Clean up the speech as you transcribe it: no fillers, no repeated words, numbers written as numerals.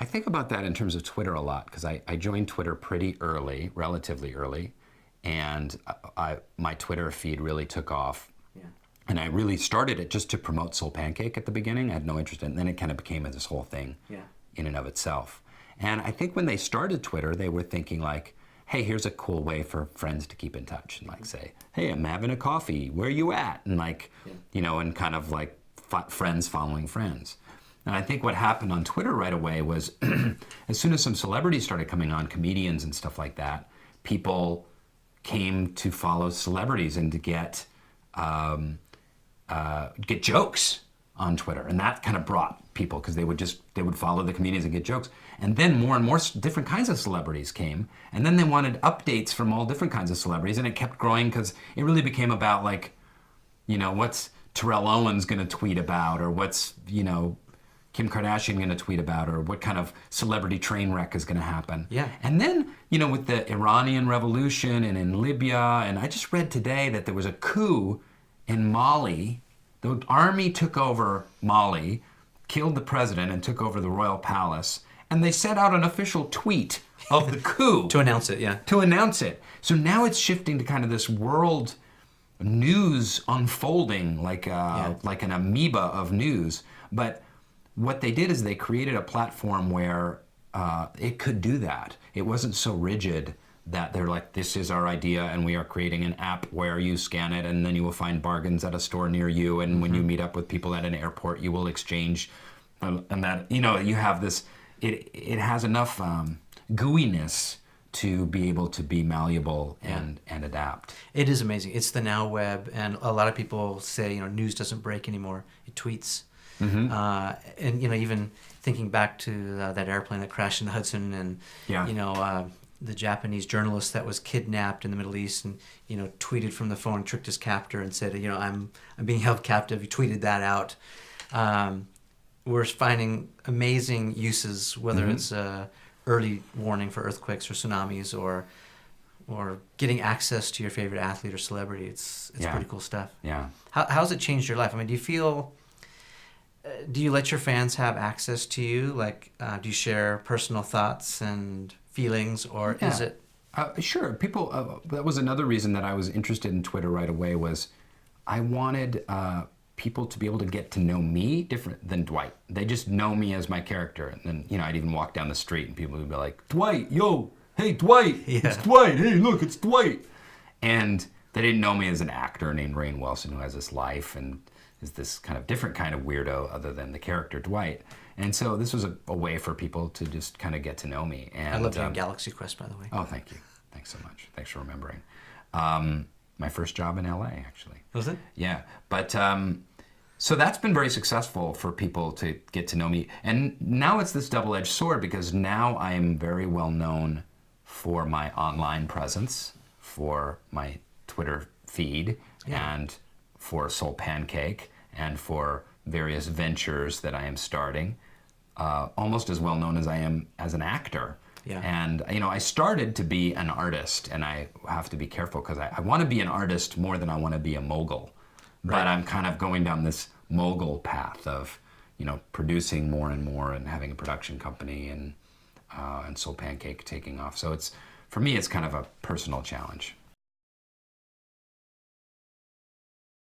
I think about that in terms of Twitter a lot because I joined Twitter pretty early, relatively early, and my Twitter feed really took off. Yeah. And I really started it just to promote Soul Pancake at the beginning. I had no interest in it, and then it kind of became this whole thing in and of itself. And I think when they started Twitter, they were thinking like, hey, here's a cool way for friends to keep in touch and like say, hey, I'm having a coffee, where you at? And like, you know, and kind of like friends following friends. And I think what happened on Twitter right away was as soon as some celebrities started coming on, comedians and stuff like that, people came to follow celebrities and to get jokes on Twitter. And that kind of brought people because they would follow the comedians and get jokes. And then more and more different kinds of celebrities came. And then they wanted updates from all different kinds of celebrities. And it kept growing because it really became about like, you know, what's Terrell Owens going to tweet about, or what's, you know, Kim Kardashian going to tweet about, or what kind of celebrity train wreck is going to happen. Yeah. And then, you know, with the Iranian Revolution and in Libya, and I just read today that there was a coup in Mali. The army took over Mali, killed the president, and took over the royal palace. And they sent out an official tweet of the coup. To announce it, yeah. To announce it. So now it's shifting to kind of this world news unfolding like an amoeba of news. But what they did is they created a platform where it could do that. It wasn't so rigid that they're like, this is our idea and we are creating an app where you scan it and then you will find bargains at a store near you, and when you meet up with people at an airport you will exchange, and that, you know, you have this, it has enough gooiness to be able to be malleable and adapt. It is amazing. It's the now web, and a lot of people say, you know, news doesn't break anymore, it tweets. And, you know, even thinking back to that airplane that crashed in the Hudson, and, you know, the Japanese journalist that was kidnapped in the Middle East and, you know, tweeted from the phone, tricked his captor and said, you know, I'm being held captive. He tweeted that out. We're finding amazing uses, whether it's early warning for earthquakes or tsunamis, or getting access to your favorite athlete or celebrity. It's pretty cool stuff. Yeah. How's it changed your life? I mean, do you let your fans have access to you? Like, do you share personal thoughts and feelings, or is it? Sure. People. That was another reason that I was interested in Twitter right away. Was I wanted people to be able to get to know me different than Dwight. They just know me as my character, and then, you know, I'd even walk down the street and people would be like, Dwight, yo, hey Dwight, it's Dwight. Hey, look, it's Dwight. And they didn't know me as an actor named Rainn Wilson who has this life and is this kind of different kind of weirdo other than the character Dwight. And so this was a way for people to just kind of get to know me. And I loved you on Galaxy Quest, by the way. Oh, thank you. Thanks so much. Thanks for remembering. My first job in LA, actually. Was it? Yeah. But so that's been very successful for people to get to know me. And now it's this double-edged sword because now I am very well known for my online presence, for my Twitter feed, and for Soul Pancake, and for various ventures that I am starting. Almost as well known as I am as an actor. Yeah. And, you know, I started to be an artist, and I have to be careful because I want to be an artist more than I want to be a mogul. Right. But I'm kind of going down this mogul path of, you know, producing more and more and having a production company and Soul Pancake taking off. So it's, for me, it's kind of a personal challenge.